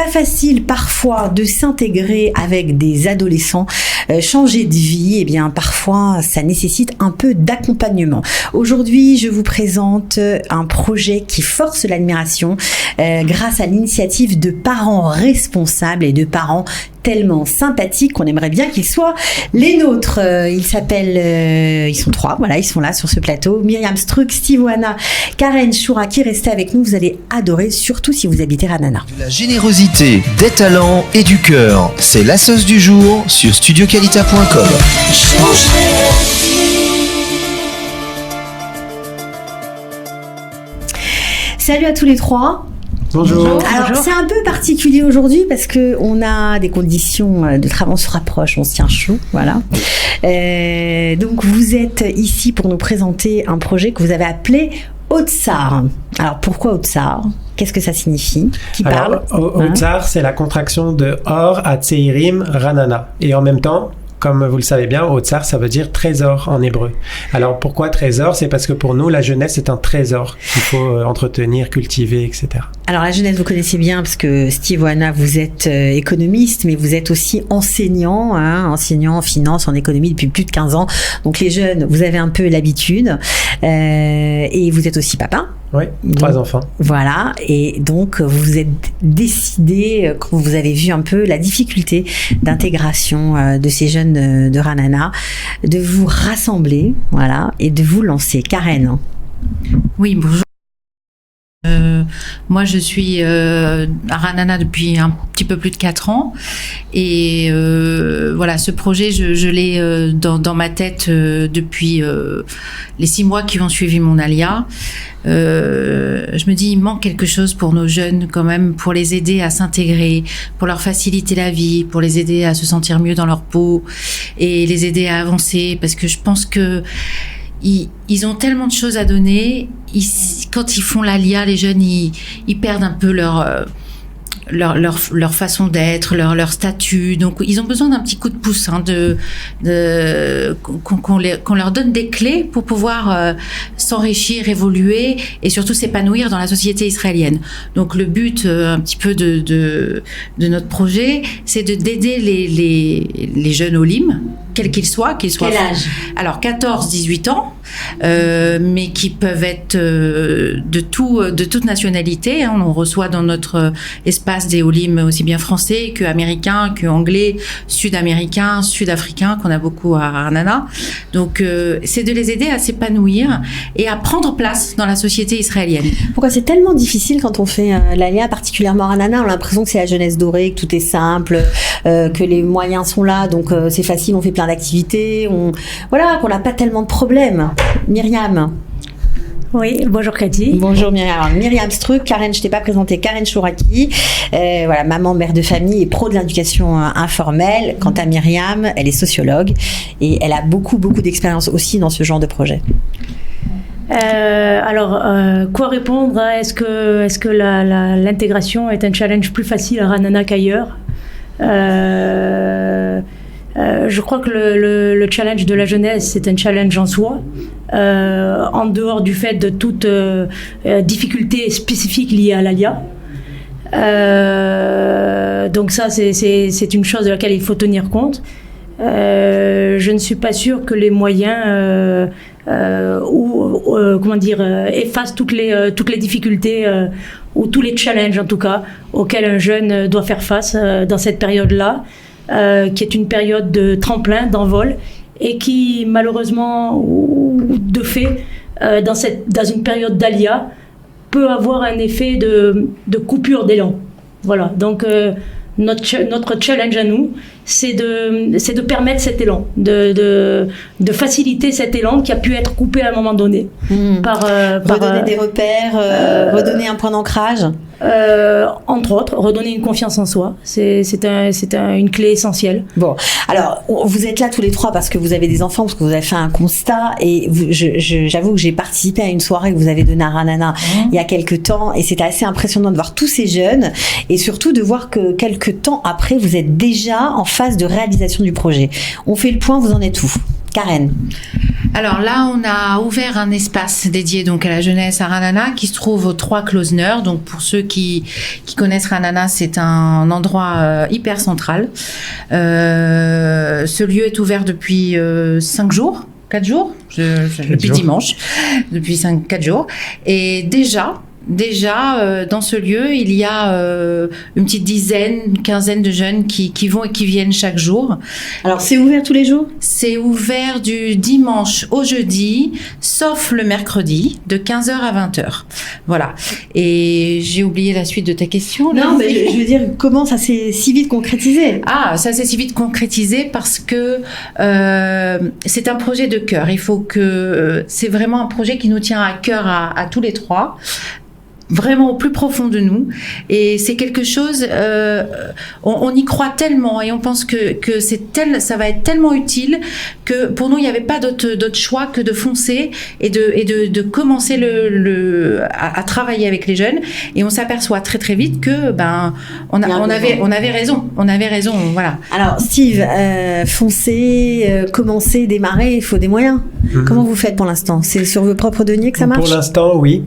pas facile parfois de s'intégrer avec des adolescents. Changer de vie, eh bien parfois ça nécessite un peu d'accompagnement. Aujourd'hui, je vous présente un projet qui force l'admiration grâce à l'initiative de parents responsables et de parents tellement sympathiques qu'on aimerait bien qu'ils soient les nôtres. Ils s'appellent, ils sont 3, voilà, ils sont là sur ce plateau. Myriam Struck, Steve Oana, Karen Chouraki, restez avec nous, vous allez adorer, surtout si vous habitez Ranana. De la générosité, des talents et du cœur, c'est la sauce du jour sur studioqualita.com. Salut à tous les trois. Bonjour. Alors c'est un peu particulier aujourd'hui parce que on a des conditions de travail, on se rapproche, on se tient chaud, voilà. Donc vous êtes ici pour nous présenter un projet que vous avez appelé Haut-Tsar. Alors pourquoi Haut-Tsar ? Qu'est-ce que ça signifie ? Qui parle ? Haut-Tsar, c'est la contraction de Or à Tseirim Ranana. Et en même temps, comme vous le savez bien, Haut-Tsar, ça veut dire trésor en hébreu. Alors pourquoi trésor ? C'est parce que pour nous, la jeunesse est un trésor qu'il faut entretenir, cultiver, etc. Alors la jeunesse, vous connaissez bien parce que Steve Oana, vous êtes économiste, mais vous êtes aussi enseignant, enseignant en finance, en économie depuis plus de 15 ans. Donc les jeunes, vous avez un peu l'habitude. Et vous êtes aussi papa. Oui, 3 enfants. Voilà, et donc vous êtes décidé, quand vous avez vu un peu la difficulté d'intégration de ces jeunes de Ranana, de vous rassembler, voilà, et de vous lancer. Karen. Oui, bonjour. Moi, je suis à Ranana depuis un petit peu plus de 4 ans. Et voilà, ce projet, je l'ai dans ma tête depuis les 6 mois qui ont suivi mon alia. Je me dis, il manque quelque chose pour nos jeunes quand même, pour les aider à s'intégrer, pour leur faciliter la vie, pour les aider à se sentir mieux dans leur peau et les aider à avancer. Parce que je pense que ils ont tellement de choses à donner. Quand ils font l'ALIA, les jeunes, ils perdent un peu leur façon d'être, leur statut. Donc, ils ont besoin d'un petit coup de pouce, qu'on leur donne des clés pour pouvoir s'enrichir, évoluer et surtout s'épanouir dans la société israélienne. Donc, le but un petit peu de notre projet, c'est d'aider les jeunes Olim, quels qu'ils soient. Quel âge ? Alors, 14-18 ans, mais qui peuvent être de toute nationalité. On reçoit dans notre espace des Olim aussi bien français que américains, que anglais, sud-américains, sud-africains, qu'on a beaucoup à Ranana. Donc, c'est de les aider à s'épanouir et à prendre place dans la société israélienne. Pourquoi c'est tellement difficile quand on fait l'ALIA, particulièrement à Ranana ? On a l'impression que c'est la jeunesse dorée, que tout est simple, que les moyens sont là, donc c'est facile, on fait plein d'activités, qu'on n'a pas tellement de problèmes. Myriam. Oui, bonjour Cathy. Bonjour Myriam. Alors, Myriam Struck, Karen, je t'ai pas présenté, Karen Chouraki, voilà, maman, mère de famille et pro de l'éducation informelle. Quant à Myriam, elle est sociologue et elle a beaucoup d'expérience aussi dans ce genre de projet. Quoi répondre à est-ce que l'intégration est un challenge plus facile à Ranana qu'ailleurs ? Je crois que le challenge de la jeunesse, c'est un challenge en soi, en dehors du fait de toute difficulté spécifique liée à l'ALIA. Donc ça, c'est une chose de laquelle il faut tenir compte. Je ne suis pas sûre que les moyens effacent toutes les difficultés ou tous les challenges en tout cas auxquels un jeune doit faire face dans cette période-là. Qui est une période de tremplin, d'envol, et qui malheureusement, ou de fait, dans une période d'alia, peut avoir un effet de coupure d'élan. Voilà, donc notre challenge à nous, c'est de permettre cet élan, de faciliter cet élan qui a pu être coupé à un moment donné. Redonner des repères, redonner un point d'ancrage. Entre autres, redonner une confiance en soi, c'est une clé essentielle. Bon, alors vous êtes là tous les trois parce que vous avez des enfants, parce que vous avez fait un constat et j'avoue que j'ai participé à une soirée que vous avez donnée à Ranana il y a quelques temps et c'était assez impressionnant de voir tous ces jeunes et surtout de voir que quelques temps après vous êtes déjà en phase de réalisation du projet. On fait le point, vous en êtes où ? Karen. Alors là, on a ouvert un espace dédié donc à la jeunesse à Ranana qui se trouve aux 3 Klosner. Donc pour ceux qui connaissent Ranana, c'est un endroit hyper central. Ce lieu est ouvert depuis 5 jours, 4 jours, depuis dimanche, depuis 4 jours. Et déjà, dans ce lieu, il y a une petite une quinzaine de jeunes qui vont et qui viennent chaque jour. Alors, c'est ouvert tous les jours ? C'est ouvert du dimanche au jeudi, sauf le mercredi, de 15h à 20h. Voilà. Et j'ai oublié la suite de ta question. Non, mais je veux dire, comment ça s'est si vite concrétisé ? Ah, ça s'est si vite concrétisé parce que c'est un projet de cœur. Il faut que... c'est vraiment un projet qui nous tient à cœur à tous les 3. Vraiment au plus profond de nous, et c'est quelque chose on y croit tellement et on pense que ça va être tellement utile que pour nous il n'y avait pas d'autre choix que de foncer et de commencer à travailler avec les jeunes, et on s'aperçoit très très vite que on avait raison, voilà. Alors Steve, foncer, commencer, démarrer, il faut des moyens. Comment vous faites pour l'instant ? C'est sur vos propres deniers que ça marche ? Pour l'instant, oui.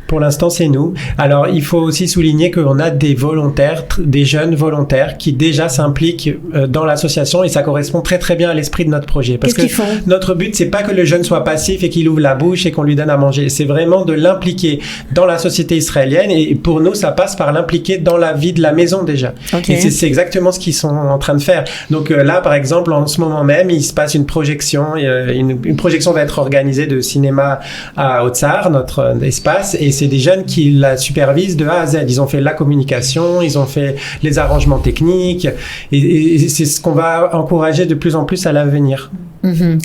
Pour l'instant, c'est nous. Alors, il faut aussi souligner qu'on a des volontaires, des jeunes volontaires qui déjà s'impliquent dans l'association, et ça correspond très très bien à l'esprit de notre projet. Parce Qu'est-ce qu'ils font ? Notre but, c'est pas que le jeune soit passif et qu'il ouvre la bouche et qu'on lui donne à manger. C'est vraiment de l'impliquer dans la société israélienne, et pour nous, ça passe par l'impliquer dans la vie de la maison déjà. Okay. Et c'est exactement ce qu'ils sont en train de faire. Donc là, par exemple, en ce moment même, il se passe une projection. Une projection va être organisée de cinéma à Haute-Sarre, notre espace, et c'est des jeunes qui la supervisent de A à Z. Ils ont fait la communication, ils ont fait les arrangements techniques, et c'est ce qu'on va encourager de plus en plus à l'avenir.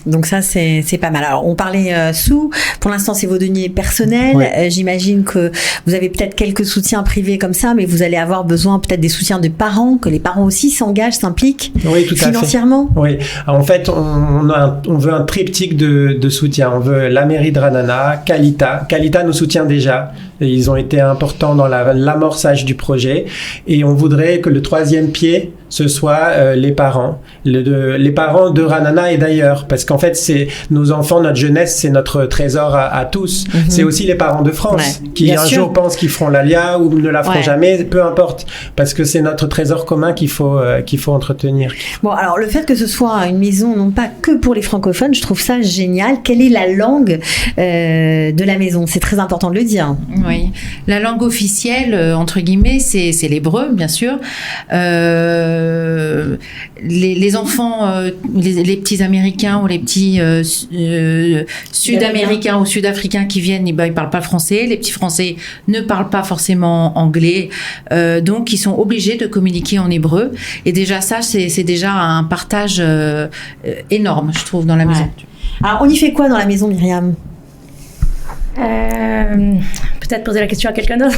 Donc ça, c'est pas mal. Alors, on parlait sous. Pour l'instant, c'est vos deniers personnels. Ouais. J'imagine que vous avez peut-être quelques soutiens privés comme ça, mais vous allez avoir besoin peut-être des soutiens de parents, que les parents aussi s'engagent, s'impliquent financièrement. Oui, en fait, on veut un triptyque de soutien. On veut la mairie de Ranana, Kalita. Kalita nous soutient déjà. Et ils ont été importants dans l'amorçage du projet. Et on voudrait que le 3e pied, ce soit les parents. Les parents de Ranana et d'ailleurs. Parce qu'en fait, c'est nos enfants, notre jeunesse, c'est notre trésor à tous. C'est aussi les parents de France qui un jour pensent qu'ils feront l'ALIA ou ne la feront jamais, peu importe. Parce que c'est notre trésor commun qu'il faut entretenir. Bon, alors le fait que ce soit une maison non pas que pour les francophones, je trouve ça génial. Quelle est la langue de la maison ? C'est très important de le dire. Oui, la langue officielle, entre guillemets, c'est l'hébreu, bien sûr. Les enfants, les petits Américains ou les petits Sud-Américains ou Sud-Africains qui viennent, ils parlent pas français. Les petits Français ne parlent pas forcément anglais, donc ils sont obligés de communiquer en hébreu. Et déjà ça, c'est déjà un partage énorme, je trouve, dans la maison. Alors, on y fait quoi dans la maison, Myriam ? Peut-être poser la question à quelqu'un d'autre.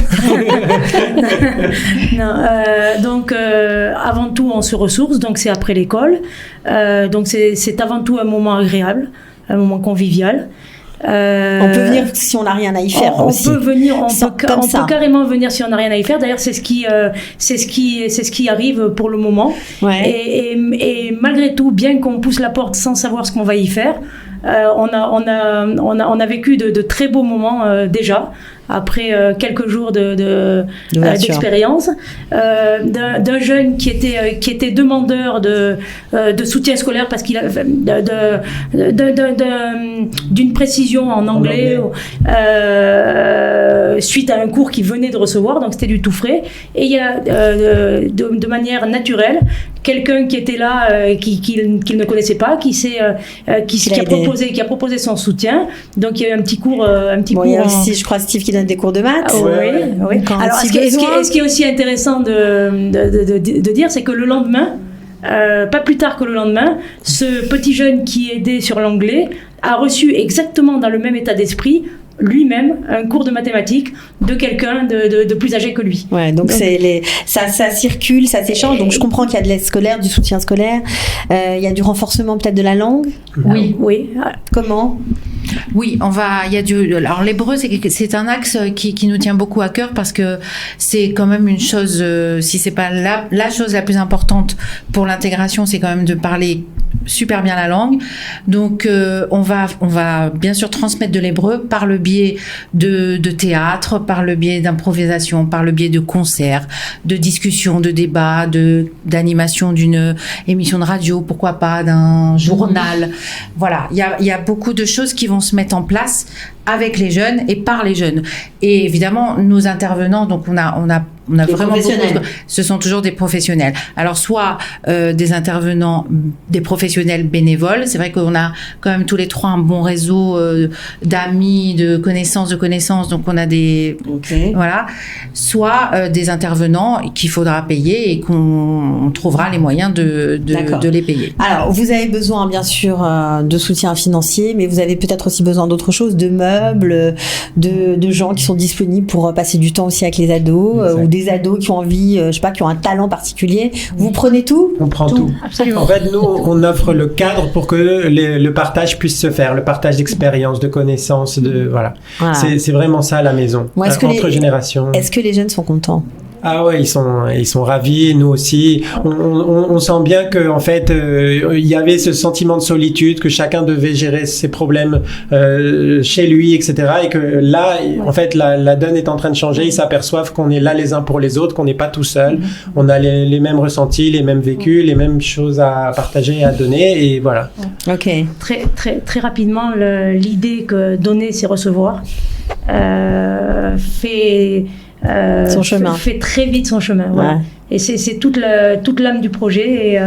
Donc avant tout on se ressource, donc c'est après l'école, donc c'est avant tout un moment agréable, un moment convivial. On peut venir si on n'a rien à y faire aussi. On peut carrément venir si on n'a rien à y faire. D'ailleurs, c'est ce qui arrive pour le moment. Ouais. Et malgré tout, bien qu'on pousse la porte sans savoir ce qu'on va y faire, on a vécu de très beaux moments déjà. Après quelques jours d'expérience, d'un jeune qui était demandeur de soutien scolaire parce qu'il a d'une précision en anglais. Suite à un cours qu'il venait de recevoir, donc c'était du tout frais. Et il y a de manière naturelle quelqu'un qui était là, qu'il ne connaissait pas, qui a proposé son soutien. Donc il y a eu un petit cours. Il y a aussi, je crois, Steve qui donne des cours de maths. Oui. Alors, ce qui est aussi intéressant de dire, c'est que le lendemain, pas plus tard que le lendemain, ce petit jeune qui aidait sur l'anglais a reçu exactement dans le même état d'esprit lui-même un cours de mathématiques de quelqu'un de plus âgé que lui. Ouais, donc ça circule, ça s'échange. Donc je comprends qu'il y a de l'aide scolaire, du soutien scolaire. Il y a du renforcement peut-être de la langue. Oui. Comment? Oui, alors l'hébreu, c'est un axe qui nous tient beaucoup à cœur parce que c'est quand même une chose, si c'est pas la chose la plus importante pour l'intégration, c'est quand même de parler super bien la langue. Donc on va bien sûr transmettre de l'hébreu par le biais de théâtre, par le biais d'improvisation, par le biais de concerts, de discussions, de débats, d'animation d'une émission de radio, pourquoi pas d'un journal. Voilà, il y a beaucoup de choses qui vont se mettre en place avec les jeunes et par les jeunes. Et évidemment, nos intervenants, donc on a Des vraiment professionnels. ce sont toujours des professionnels. Alors soit des intervenants, des professionnels bénévoles. C'est vrai qu'on a quand même tous les trois un bon réseau d'amis, de connaissances. Donc on a des voilà. Soit des intervenants qu'il faudra payer et qu'on trouvera les moyens de les payer. Alors vous avez besoin bien sûr de soutien financier, mais vous avez peut-être aussi besoin d'autre chose, de meubles, de gens qui sont disponibles pour passer du temps aussi avec les ados ou des ados qui ont envie, je sais pas, qui ont un talent particulier. Vous prenez tout? On prend tout. Absolument. En fait, nous, on offre le cadre pour que le partage puisse se faire, le partage d'expériences, de connaissances, voilà. C'est vraiment ça la maison, entre générations. Est-ce que les jeunes sont contents? Ah ouais, ils sont ravis, nous aussi. On sent bien que en fait, il y avait ce sentiment de solitude, que chacun devait gérer ses problèmes chez lui, etc. Et que là, en fait, la donne est en train de changer. Ils s'aperçoivent qu'on est là les uns pour les autres, qu'on n'est pas tout seul. On a les mêmes ressentis, les mêmes vécus, les mêmes choses à partager et à donner. Et voilà. Ok. Très, très, très rapidement, l'idée que donner, c'est recevoir, son chemin. Fait très vite son chemin. Voilà. Ouais. Et c'est toute l'âme du projet.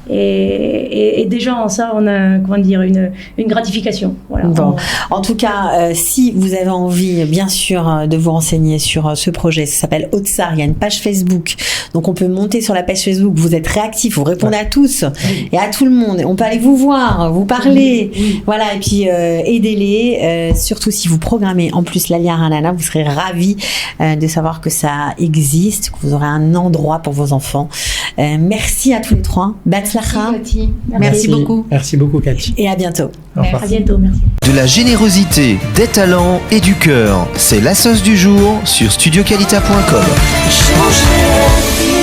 Et déjà en ça, on a une gratification. Voilà. Bon. En tout cas, si vous avez envie, bien sûr, de vous renseigner sur ce projet, ça s'appelle Haute-Sarre. Il y a une page Facebook, donc on peut monter sur la page Facebook. Vous êtes réactifs, vous répondez à tous et à tout le monde. On peut aller vous voir, vous parler, voilà, et puis aidez-les. Surtout si vous programmez en plus l'Alia Ranana, vous serez ravis de savoir que ça existe, que vous aurez un endroit pour vos enfants. Merci à tous les trois. Merci beaucoup. Merci beaucoup, Cathy. Et à bientôt. Au revoir. À bientôt, merci. De la générosité, des talents et du cœur, c'est la sauce du jour sur studioqualita.com. Changer la vie.